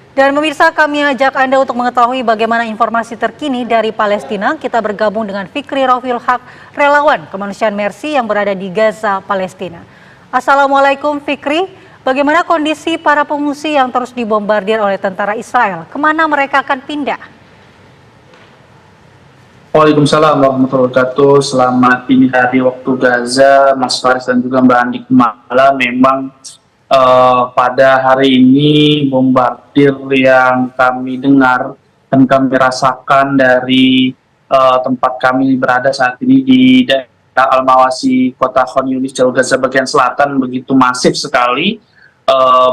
Dan pemirsa, kami ajak Anda untuk mengetahui bagaimana informasi terkini dari Palestina. Kita bergabung dengan Fikri Rafil Haq, relawan kemanusiaan Mercy yang berada di Gaza, Palestina. Assalamualaikum Fikri, bagaimana kondisi para pengungsi yang terus dibombardir oleh tentara Israel? Kemana mereka akan pindah? Waalaikumsalam warahmatullahi wabarakatuh. Selamat dini hari waktu Gaza, Mas Faris dan juga Mbak Andi Kumala. Memang pada hari ini bombardir yang kami dengar dan kami rasakan dari tempat kami berada saat ini di daerah Al-Mawasi, kota Khan Yunis, Jalur Gaza bagian selatan begitu masif sekali.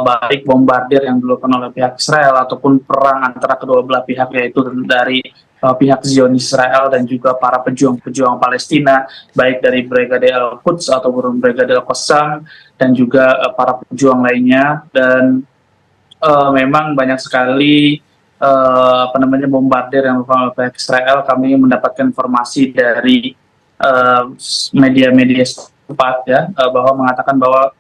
Baik bombardir yang dilakukan oleh pihak Israel ataupun perang antara kedua belah pihak, yaitu dari pihak Zionis Israel dan juga para pejuang-pejuang Palestina, baik dari Brigade Al-Quds ataupun Brigade Al-Qassam dan juga para pejuang lainnya. Dan memang banyak sekali bombardir yang dilakukan oleh pihak Israel. Kami mendapatkan informasi dari media-media setempat ya, bahwa mengatakan bahwa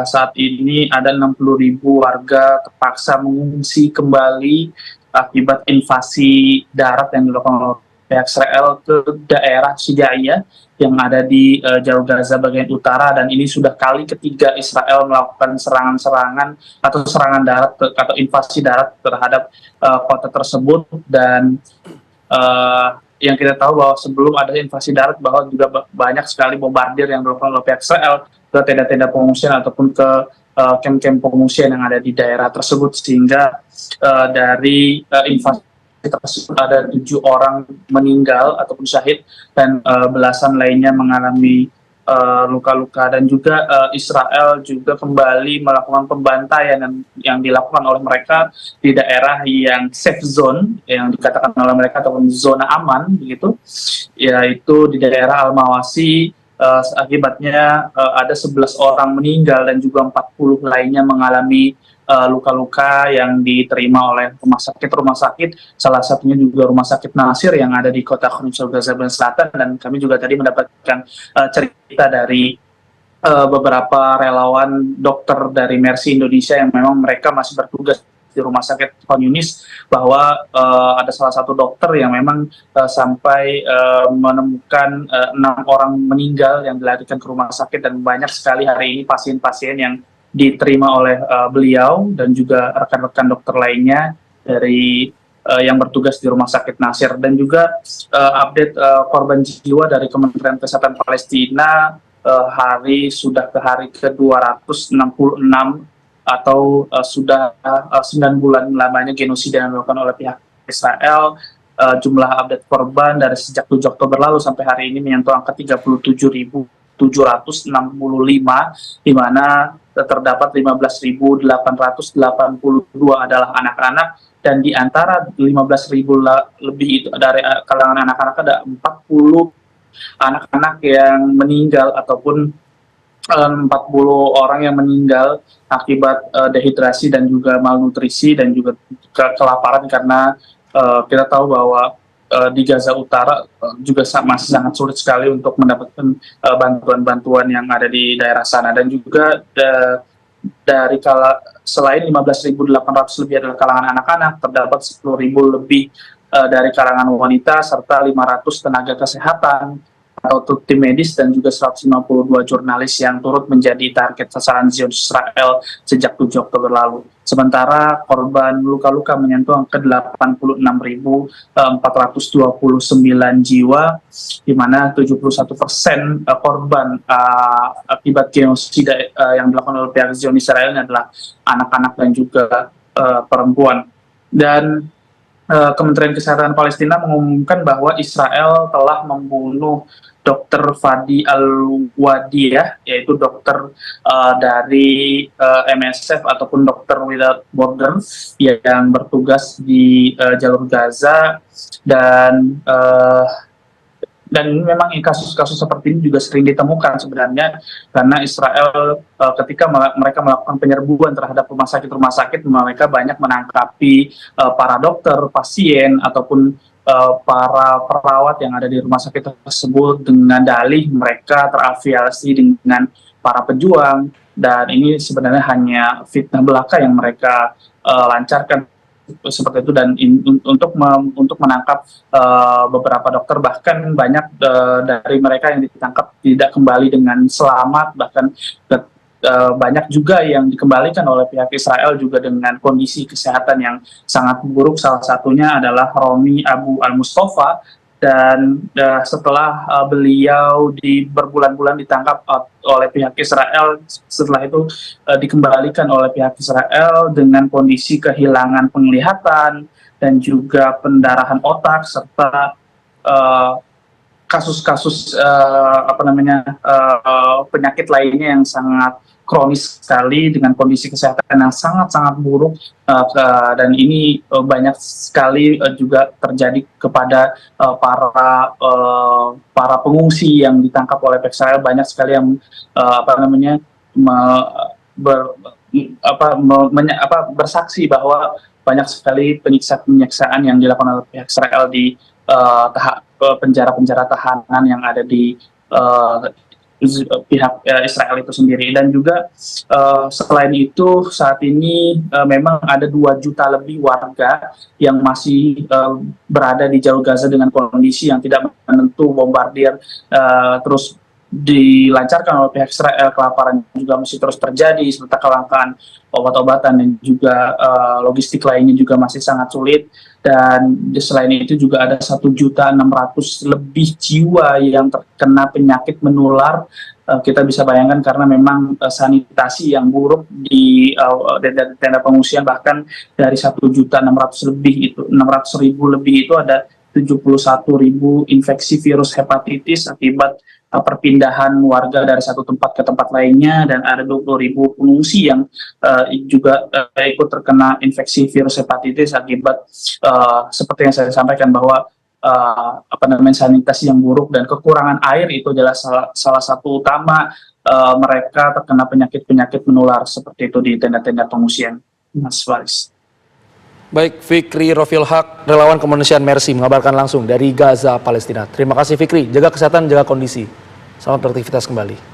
saat ini ada 60.000 warga terpaksa mengungsi kembali akibat invasi darat yang dilakukan oleh pihak Israel ke daerah Syjaiyah yang ada di Jalur Gaza bagian utara, dan ini sudah kali ketiga Israel melakukan serangan-serangan atau serangan darat atau invasi darat terhadap kota tersebut. Dan yang kita tahu bahwa sebelum ada invasi darat bahwa juga banyak sekali bombardir yang dilakukan oleh pihak Israel ke tenda-tenda pengungsian ataupun ke camp-camp pengungsian yang ada di daerah tersebut, sehingga dari invasi tersebut ada 7 orang meninggal ataupun syahid dan belasan lainnya mengalami luka-luka. Dan juga Israel juga kembali melakukan pembantaian yang dilakukan oleh mereka di daerah yang safe zone yang dikatakan oleh mereka ataupun zona aman begitu, yaitu di daerah Al-Mawasi. Akibatnya ada 11 orang meninggal dan juga 40 lainnya mengalami luka-luka yang diterima oleh rumah sakit, salah satunya juga Rumah Sakit Nasir yang ada di kota Khan Yunis Gaza bagian selatan. Dan kami juga tadi mendapatkan cerita dari beberapa relawan dokter dari Mercy Indonesia yang memang mereka masih bertugas di Rumah Sakit Khan Yunis, bahwa ada salah satu dokter yang memang sampai menemukan 6 orang meninggal yang dilarikan ke rumah sakit, dan banyak sekali hari ini pasien-pasien yang diterima oleh beliau dan juga rekan-rekan dokter lainnya dari yang bertugas di Rumah Sakit Nasir. Dan juga update korban jiwa dari Kementerian Kesehatan Palestina sudah ke hari ke-266 atau sudah 9 bulan lamanya genosida yang dilakukan oleh pihak Israel. Jumlah update korban dari sejak 7 Oktober lalu sampai hari ini menyentuh angka 37.765, di mana terdapat 15.882 adalah anak-anak, dan di antara 15.000 lebih itu dari kalangan anak-anak ada 40 anak-anak yang meninggal ataupun 40 orang yang meninggal akibat dehidrasi dan juga malnutrisi dan juga kelaparan, karena kita tahu bahwa di Gaza Utara juga masih sangat sulit sekali untuk mendapatkan bantuan-bantuan yang ada di daerah sana. Dan juga selain 15.800 lebih adalah kalangan anak-anak, terdapat 10.000 lebih dari kalangan wanita serta 500 tenaga kesehatan atau tim medis dan juga 152 jurnalis yang turut menjadi target sasaran Zionis Israel sejak 7 Oktober lalu. Sementara korban luka-luka menyentuh angka 86.429 jiwa, di mana 71% korban akibat genosida yang dilakukan oleh pihak Zionis Israel adalah anak-anak dan juga perempuan. Dan Kementerian Kesehatan Palestina mengumumkan bahwa Israel telah membunuh Dr. Fadi Al-Wadiyah, yaitu dokter dari MSF ataupun Dokter Without Borders yang bertugas di Jalur Gaza. Dan memang kasus-kasus seperti ini juga sering ditemukan sebenarnya, karena Israel ketika mereka melakukan penyerbuan terhadap rumah sakit, mereka banyak menangkapi para dokter, pasien, ataupun para perawat yang ada di rumah sakit tersebut dengan dalih mereka terafiliasi dengan para pejuang. Dan ini sebenarnya hanya fitnah belaka yang mereka lancarkan seperti itu, dan untuk menangkap beberapa dokter, bahkan banyak dari mereka yang ditangkap tidak kembali dengan selamat, bahkan banyak juga yang dikembalikan oleh pihak Israel juga dengan kondisi kesehatan yang sangat buruk. Salah satunya adalah Romi Abu Al-Mustafa, dan setelah beliau berbulan-bulan ditangkap oleh pihak Israel, setelah itu dikembalikan oleh pihak Israel dengan kondisi kehilangan penglihatan dan juga pendarahan otak, serta kasus-kasus penyakit lainnya yang sangat kronis sekali dengan kondisi kesehatan yang sangat-sangat buruk, dan ini banyak sekali juga terjadi kepada para pengungsi yang ditangkap oleh pihak Israel. Banyak sekali yang bersaksi bahwa banyak sekali penyiksaan yang dilakukan oleh pihak Israel di penjara-penjara tahanan yang ada di pihak Israel itu sendiri. Dan juga selain itu, saat ini memang ada 2 juta lebih warga yang masih berada di jalur Gaza dengan kondisi yang tidak menentu. Bombardir terus dilancarkan oleh pihak Israel, kelaparan juga masih terus terjadi, serta kelangkaan obat-obatan dan juga logistik lainnya juga masih sangat sulit. Dan selain itu juga ada 1.600.000 lebih jiwa yang terkena penyakit menular. Kita bisa bayangkan karena memang sanitasi yang buruk di tenda pengungsian, bahkan dari 1.600.000 lebih itu ada 71.000 infeksi virus hepatitis akibat perpindahan warga dari satu tempat ke tempat lainnya, dan ada 20.000 pengungsi yang juga ikut terkena infeksi virus hepatitis akibat seperti yang saya sampaikan bahwa sanitasi yang buruk dan kekurangan air itu adalah salah satu utama mereka terkena penyakit-penyakit menular seperti itu di tenda-tenda pengungsian, Mas Faris. Baik, Fikri Rafil Haq, relawan kemanusiaan Mercy, mengabarkan langsung dari Gaza, Palestina. Terima kasih Fikri, jaga kesehatan, jaga kondisi. Selamat beraktivitas kembali.